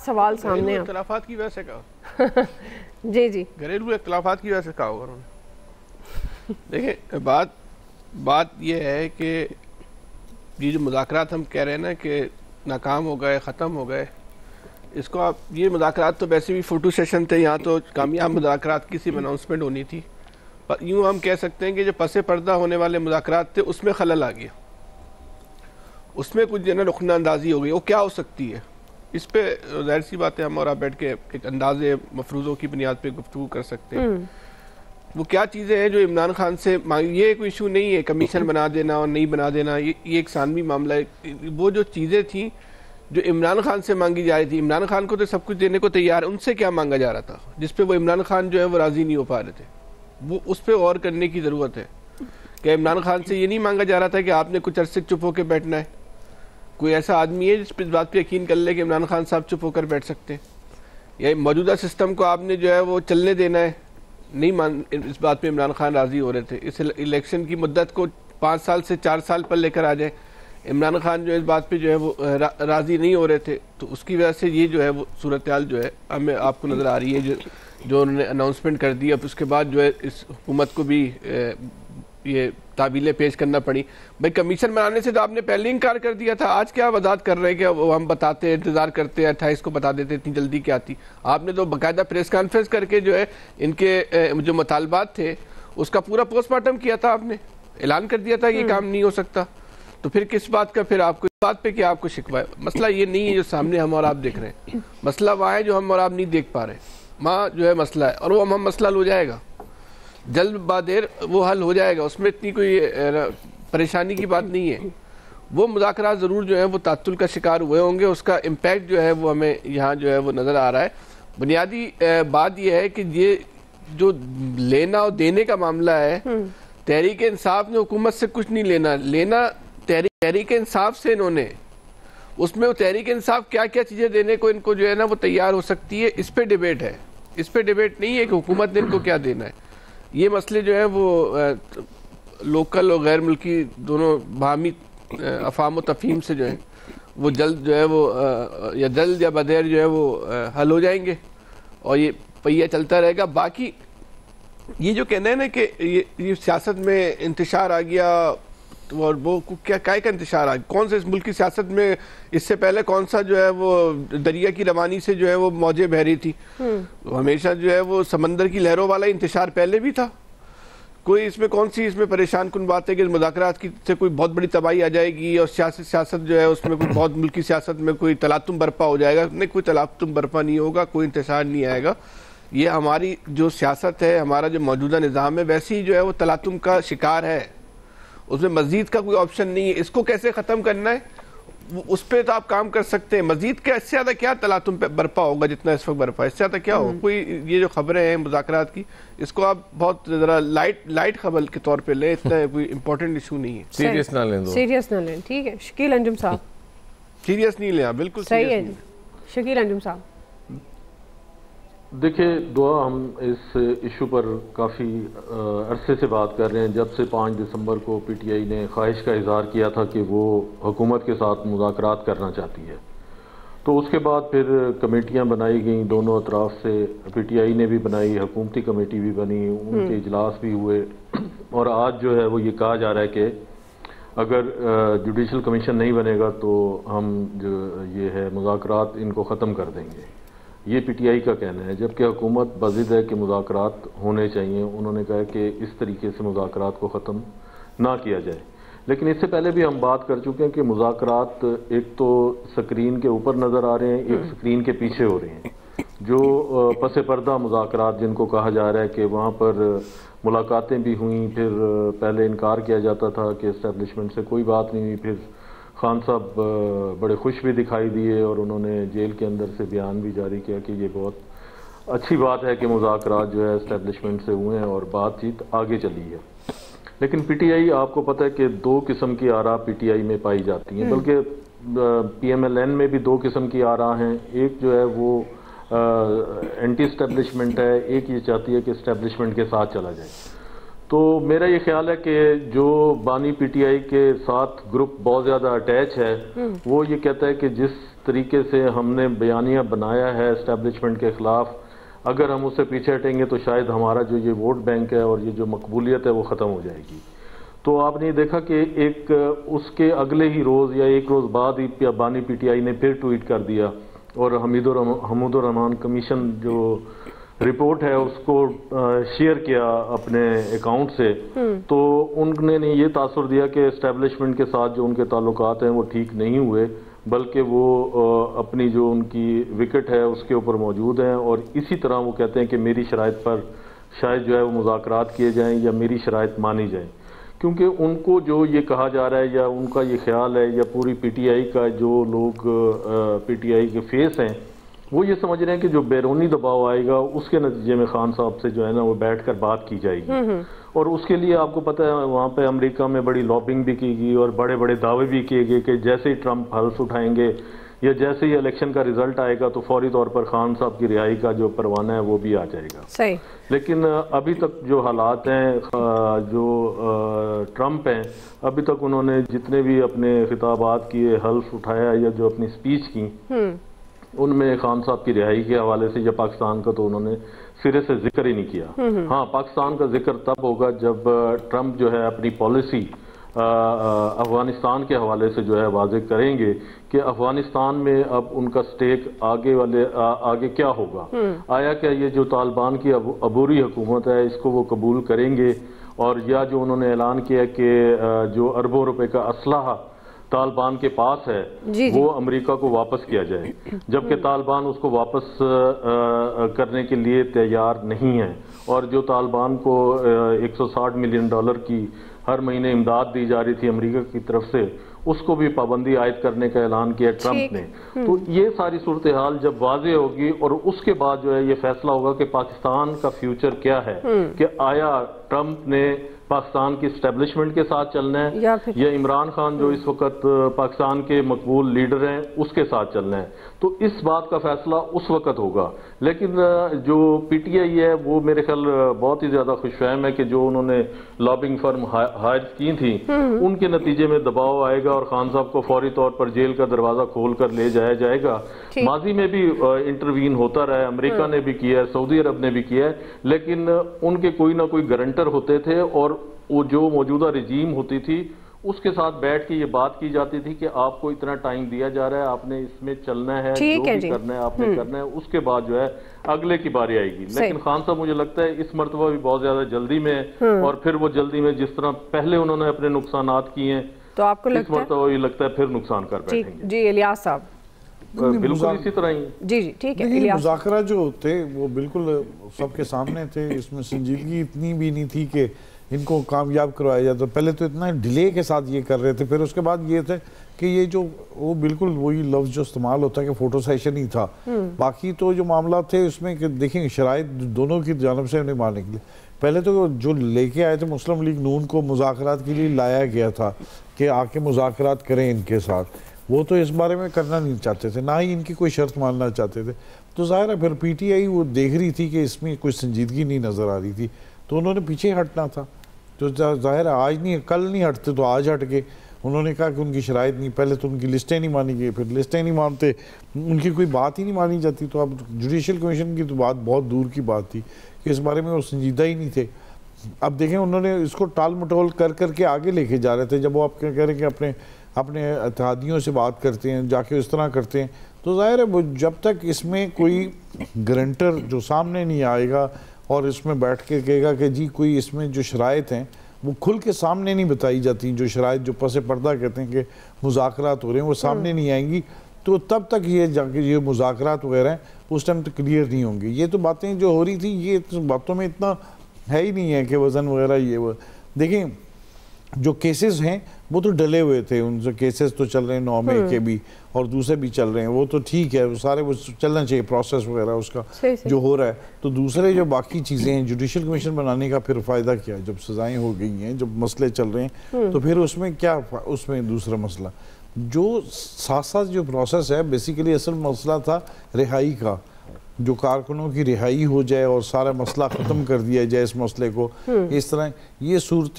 سوال سامنے اختلافات کی وجہ سے کہا جی گھریلو اختلافات کی وجہ سے کہا ہوگا انہوں نے. دیکھیں بات یہ ہے کہ یہ جو مذاکرات ہم کہہ رہے ہیں نا کہ ناکام ہو گئے ختم ہو گئے, اس کو آپ یہ مذاکرات تو ویسے بھی فوٹو سیشن تھے, یہاں تو کامیاب مذاکرات کی صرف اناؤنسمنٹ ہونی تھی. یوں ہم کہہ سکتے ہیں کہ جو پس پردہ ہونے والے مذاکرات تھے اس میں خلل آ گیا, اس میں کچھ جو رخنہ اندازی ہو گئی. وہ کیا ہو سکتی ہے, اس پہ ظاہر سی بات ہے ہم اور آپ بیٹھ کے ایک اندازے مفروضوں کی بنیاد پہ گفتگو کر سکتے ہیں. وہ کیا چیزیں ہیں جو عمران خان سے یہ کوئی ایشو نہیں ہے کمیشن بنا دینا اور نہیں بنا دینا, یہ ایک ثانوی معاملہ ہے. وہ جو چیزیں تھیں جو عمران خان سے مانگی جا رہی تھی, عمران خان کو تو سب کچھ دینے کو تیار, ان سے کیا مانگا جا رہا تھا جس پہ وہ عمران خان جو ہے وہ راضی نہیں ہو پا رہے تھے. وہ اس پہ غور کرنے کی ضرورت ہے کہ عمران خان سے یہ نہیں مانگا جا رہا تھا کہ آپ نے کچھ عرصے چپ ہو کے بیٹھنا ہے. کوئی ایسا آدمی ہے جس پہ اس بات پہ یقین کر لے کہ عمران خان صاحب چپ ہو کر بیٹھ سکتے ہیں, یا موجودہ سسٹم کو آپ نے جو ہے وہ چلنے دینا ہے. نہیں اس بات پہ عمران خان راضی ہو رہے تھے. اس الیکشن کی مدت کو 5 سال سے 4 سال پر لے کر آ جائیں, عمران خان جو اس بات پہ جو ہے وہ راضی نہیں ہو رہے تھے. تو اس کی وجہ سے یہ جو ہے وہ صورتحال جو ہے ہمیں آپ کو نظر آ رہی ہے جو انہوں نے اناؤنسمنٹ کر دی. اب اس کے بعد جو ہے اس حکومت کو بھی یہ تعویلیں پیش کرنا پڑی. بھائی کمیشن بنانے سے تو آپ نے پہلے انکار کر دیا تھا, آج کیا وضاحت کر رہے ہیں کہ ہم بتاتے انتظار کرتے 28 کو بتا دیتے, اتنی جلدی کیا تھی. آپ نے تو باقاعدہ پریس کانفرنس کر کے جو ہے ان کے جو مطالبات تھے اس کا پورا پوسٹ مارٹم کیا تھا, آپ نے اعلان کر دیا تھا یہ کام نہیں ہو سکتا. تو پھر کس بات کا پھر آپ کو اس بات پہ کہ آپ کو شکوہ ہے. مسئلہ یہ نہیں ہے جو سامنے ہم اور آپ دیکھ رہے ہیں, مسئلہ وہاں ہے جو ہم اور آپ نہیں دیکھ پا رہے ہیں. وہاں جو ہے مسئلہ ہے اور وہ ہم مسئلہ حل ہو جائے گا, جلد بادیر وہ حل ہو جائے گا, اس میں اتنی کوئی پریشانی کی بات نہیں ہے. وہ مذاکرات ضرور جو ہیں وہ تعطل کا شکار ہوئے ہوں گے, اس کا امپیکٹ جو ہے وہ ہمیں یہاں جو ہے وہ نظر آ رہا ہے. بنیادی بات یہ ہے کہ یہ جو لینا اور دینے کا معاملہ ہے, تحریک انصاف نے حکومت سے کچھ نہیں لینا تحریک انصاف سے انہوں نے, اس میں وہ تحریک انصاف کیا کیا چیزیں دینے کو ان کو جو ہے نا وہ تیار ہو سکتی ہے, اس پہ ڈیبیٹ ہے. اس پہ ڈیبیٹ نہیں ہے کہ حکومت نے ان کو کیا دینا ہے. یہ مسئلے جو ہیں وہ لوکل اور غیر ملکی دونوں باہمی افہام و تفہیم سے جو ہیں وہ جلد جو ہے وہ یا جلد یا بدیر جو ہے وہ حل ہو جائیں گے اور یہ پہیہ چلتا رہے گا. باقی یہ جو کہنا ہے نا کہ یہ سیاست میں انتشار آ گیا, اور وہ کیا کا انتشار آ گیا, کون سے اس ملک کی سیاست میں اس سے پہلے کون سا جو ہے وہ دریا کی روانی سے جو ہے وہ موجیں بہ رہی تھی. ہمیشہ جو ہے وہ سمندر کی لہروں والا انتشار پہلے بھی تھا. کوئی اس میں کون سی اس میں پریشان کن بات ہے کہ مذاکرات کی سے کوئی بہت بڑی تباہی آ جائے گی اور سیاست جو ہے اس میں کوئی بہت ملکی سیاست میں کوئی تلاطم برپا ہو جائے گا. نہیں, کوئی تلاطم برپا نہیں ہوگا, کوئی انتشار نہیں آئے گا. یہ ہماری جو سیاست ہے, ہمارا جو موجودہ نظام ہے, ویسے ہی جو ہے وہ تلاطم کا شکار ہے, اس میں مزید کا کوئی آپشن نہیں ہے. اس کو کیسے ختم کرنا ہے اس پہ تو آپ کام کر سکتے ہیں. مزید کیا, اس سے زیادہ کیا تلاطم پہ برپا ہوگا جتنا اس وقت برپا ہے, اس سے زیادہ کیا ہوگا. کوئی یہ جو خبریں ہیں مذاکرات کی, اس کو آپ بہت ذرا لائٹ خبر کے طور پہ لیں, اتنا کوئی امپورٹنٹ ایشو نہیں ہے. سیریس نہ لیں. ٹھیک ہے شکیل انجم صاحب, سیریس نہیں لیں, بالکل صحیح ہے. شکیل انجم صاحب دیکھیں, دعا ہم اس ایشو پر کافی عرصے سے بات کر رہے ہیں. جب سے 5 دسمبر کو پی ٹی آئی نے خواہش کا اظہار کیا تھا کہ وہ حکومت کے ساتھ مذاکرات کرنا چاہتی ہے, تو اس کے بعد پھر کمیٹیاں بنائی گئیں دونوں اطراف سے. پی ٹی آئی نے بھی بنائی, حکومتی کمیٹی بھی بنی, ان کے اجلاس بھی ہوئے, اور آج جو ہے وہ یہ کہا جا رہا ہے کہ اگر جوڈیشل کمیشن نہیں بنے گا تو ہم جو یہ ہے مذاکرات ان کو ختم کر دیں گے. یہ پی ٹی آئی کا کہنا ہے, جبکہ حکومت بضد ہے کہ مذاکرات ہونے چاہیے. انہوں نے کہا کہ اس طریقے سے مذاکرات کو ختم نہ کیا جائے. لیکن اس سے پہلے بھی ہم بات کر چکے ہیں کہ مذاکرات ایک تو سکرین کے اوپر نظر آ رہے ہیں, ایک سکرین کے پیچھے ہو رہے ہیں. جو پس پردہ مذاکرات جن کو کہا جا رہا ہے کہ وہاں پر ملاقاتیں بھی ہوئیں, پھر پہلے انکار کیا جاتا تھا کہ اسٹیبلشمنٹ سے کوئی بات نہیں ہوئی, پھر خان صاحب بڑے خوش بھی دکھائی دیے اور انہوں نے جیل کے اندر سے بیان بھی جاری کیا کہ یہ بہت اچھی بات ہے کہ مذاکرات جو ہے اسٹیبلشمنٹ سے ہوئے ہیں اور بات چیت آگے چلی ہے. لیکن پی ٹی آئی, آپ کو پتہ ہے کہ 2 قسم کی آراء پی ٹی آئی میں پائی جاتی ہیں, بلکہ پی ایم ایل این میں بھی 2 قسم کی آراء ہیں. ایک جو ہے وہ اینٹی اسٹیبلشمنٹ ہے, ایک یہ چاہتی ہے کہ اسٹیبلشمنٹ کے ساتھ چلا جائے. تو میرا یہ خیال ہے کہ جو بانی پی ٹی آئی کے ساتھ گروپ بہت زیادہ اٹیچ ہے, وہ یہ کہتا ہے کہ جس طریقے سے ہم نے بیانیہ بنایا ہے اسٹیبلشمنٹ کے خلاف، اگر ہم اس سے پیچھے ہٹیں گے تو شاید ہمارا جو یہ ووٹ بینک ہے اور یہ جو مقبولیت ہے وہ ختم ہو جائے گی۔ تو آپ نے دیکھا کہ ایک اس کے اگلے ہی روز یا ایک روز بعد ہی بانی پی ٹی آئی نے پھر ٹویٹ کر دیا اور حمود الرحمان کمیشن جو رپورٹ ہے اس کو شیئر کیا اپنے اکاؤنٹ سے، تو ان نے یہ تاثر دیا کہ اسٹیبلشمنٹ کے ساتھ جو ان کے تعلقات ہیں وہ ٹھیک نہیں ہوئے، بلکہ وہ اپنی جو ان کی وکٹ ہے اس کے اوپر موجود ہیں، اور اسی طرح وہ کہتے ہیں کہ میری شرائط پر شاید جو ہے وہ مذاکرات کیے جائیں یا میری شرائط مانی جائیں، کیونکہ ان کو جو یہ کہا جا رہا ہے یا ان کا یہ خیال ہے یا پوری پی ٹی آئی کا جو لوگ پی ٹی آئی کے فیس ہیں وہ یہ سمجھ رہے ہیں کہ جو بیرونی دباؤ آئے گا اس کے نتیجے میں خان صاحب سے جو ہے نا وہ بیٹھ کر بات کی جائے گی، اور اس کے لیے آپ کو پتہ ہے وہاں پہ امریکہ میں بڑی لابنگ بھی کی گئی اور بڑے بڑے دعوے بھی کیے گئے کہ جیسے ہی ٹرمپ حلف اٹھائیں گے یا جیسے ہی الیکشن کا رزلٹ آئے گا تو فوری طور پر خان صاحب کی رہائی کا جو پروانہ ہے وہ بھی آ جائے گا۔ صحیح۔ لیکن ابھی تک جو حالات ہیں، جو ٹرمپ ہیں، ابھی تک انہوں نے جتنے بھی اپنے خطابات کیے، حلف اٹھایا یا جو اپنی سپیچ کی، ان میں خان صاحب کی رہائی کے حوالے سے یا پاکستان کا تو انہوں نے سرے سے ذکر ہی نہیں کیا۔ ہاں، پاکستان کا ذکر تب ہوگا جب ٹرمپ جو ہے اپنی پالیسی افغانستان کے حوالے سے جو ہے واضح کریں گے کہ افغانستان میں اب ان کا سٹیک آگے کیا ہوگا، آیا کہ یہ جو طالبان کی عبوری حکومت ہے اس کو وہ قبول کریں گے، اور یا جو انہوں نے اعلان کیا کہ جو اربوں روپے کا اسلحہ طالبان کے پاس ہے وہ امریکہ کو واپس کیا جائے، جبکہ طالبان اس کو واپس کرنے کے لیے تیار نہیں ہیں، اور جو طالبان کو $160 ملین کی ہر مہینے امداد دی جا رہی تھی امریکہ کی طرف سے، اس کو بھی پابندی عائد کرنے کا اعلان کیا ٹرمپ نے۔ تو یہ ساری صورتحال جب واضح ہوگی اور اس کے بعد جو ہے یہ فیصلہ ہوگا کہ پاکستان کا فیوچر کیا ہے، کہ آیا ٹرمپ نے پاکستان کی اسٹیبلشمنٹ کے ساتھ چلنا ہے یا عمران خان جو اس وقت پاکستان کے مقبول لیڈر ہیں اس کے ساتھ چلنا ہے، تو اس بات کا فیصلہ اس وقت ہوگا۔ لیکن جو پی ٹی آئی ہے وہ میرے خیال بہت ہی زیادہ خوش فہم ہے کہ جو انہوں نے لابنگ فرم ہائر کی تھی ان کے نتیجے میں دباؤ آئے گا اور خان صاحب کو فوری طور پر جیل کا دروازہ کھول کر لے جایا جائے گا۔ ماضی میں بھی انٹروین ہوتا رہا ہے، امریکہ نے بھی کیا ہے، سعودی عرب نے بھی کیا ہے، لیکن ان کے کوئی نہ کوئی گارنٹر ہوتے تھے اور وہ جو موجودہ رجیم ہوتی تھی اس کے ساتھ بیٹھ کے یہ بات کی جاتی تھی کہ آپ کو اتنا ٹائم دیا جا رہا ہے، آپ نے اس میں چلنا ہے، جو بھی کرنا ہے آپ نے کرنا ہے، اس کے بعد جو ہے اگلے کی باری آئے گی۔ لیکن خان صاحب مجھے لگتا ہے اس مرتبہ بھی بہت زیادہ جلدی میں، اور پھر وہ جلدی میں جس طرح پہلے انہوں نے اپنے نقصانات کیے ہیں تو آپ کو اس مرتبہ یہ لگتا ہے پھر نقصان کر بیٹھیں گے۔ جی الیاس صاحب۔ بالکل اسی طرح ہی جی ٹھیک ہے۔ مذاکرات جو تھے وہ بالکل سب کے سامنے تھے، اس میں سنجیدگی اتنی بھی نہیں تھی کہ ان کو کامیاب کروایا جاتا۔ پہلے تو اتنا ڈیلے کے ساتھ یہ کر رہے تھے، پھر اس کے بعد یہ تھے کہ یہ جو وہ بالکل وہی لفظ جو استعمال ہوتا ہے کہ فوٹو سیشن ہی تھا، باقی تو جو معاملات تھے اس میں کہ دیکھیں شرائط دونوں کی جانب سے انہیں ماننے کے لیے پہلے تو جو لے کے آئے تھے مسلم لیگ نون کو مذاکرات کے لیے لایا گیا تھا کہ آ کے مذاکرات کریں ان کے ساتھ، وہ تو اس بارے میں کرنا نہیں چاہتے تھے، نہ ہی ان کی کوئی شرط ماننا چاہتے تھے۔ تو ظاہر ہے پھر پی ٹی آئی وہ دیکھ رہی تھی کہ اس میں کوئی سنجیدگی نہیں نظر آ رہی تھی، تو انہوں نے پیچھے ہٹنا تھا۔ تو ظاہر ہے آج نہیں، کل نہیں ہٹتے تو آج ہٹ گئے۔ انہوں نے کہا کہ ان کی شرائط نہیں، پہلے تو ان کی لسٹیں نہیں مانی گئی، پھر لسٹیں نہیں مانتے، ان کی کوئی بات ہی نہیں مانی جاتی۔ تو اب جوڈیشل کمیشن کی تو بات بہت دور کی بات تھی کہ اس بارے میں وہ سنجیدہ ہی نہیں تھے۔ اب دیکھیں انہوں نے اس کو ٹال مٹول کر کے آگے لے کے جا رہے تھے۔ جب وہ آپ کہہ رہے ہیں کہ اپنے اتحادیوں سے بات کرتے ہیں، جا کے اس طرح کرتے ہیں، تو ظاہر ہے وہ جب تک اس میں کوئی گارنٹر جو سامنے نہیں آئے گا اور اس میں بیٹھ کے کہے گا کہ جی کوئی اس میں جو شرائط ہیں وہ کھل کے سامنے نہیں بتائی جاتی، جو شرائط جو پس پردہ کہتے ہیں کہ مذاکرات ہو رہے ہیں وہ سامنے نہیں آئیں گی، تو تب تک یہ مذاکرات وغیرہ ہیں اس ٹائم تک کلیئر نہیں ہوں گی۔ یہ تو باتیں جو ہو رہی تھیں یہ باتوں میں اتنا ہے ہی نہیں ہے کہ وزن وغیرہ یہ وہ دیکھیں جو کیسز ہیں وہ تو ڈلے ہوئے تھے، ان سے کیسز تو چل رہے ہیں 9 مئی کے بھی اور دوسرے بھی چل رہے ہیں، وہ تو ٹھیک ہے، وہ سارے وہ چلنا چاہیے پروسیس وغیرہ اس کا جو ہو رہا ہے۔ تو دوسرے جو باقی چیزیں ہیں جوڈیشل کمیشن بنانے کا پھر فائدہ کیا ہے؟ جب سزائیں ہو گئی ہیں، جب مسئلے چل رہے ہیں تو پھر اس میں کیا، اس میں دوسرا مسئلہ جو ساتھ ساتھ جو پروسیس ہے بیسیکلی اصل مسئلہ تھا رہائی کا، جو کارکنوں کی رہائی ہو جائے اور سارا مسئلہ ختم کر دیا جائے اس مسئلے کو، اس طرح یہ صورت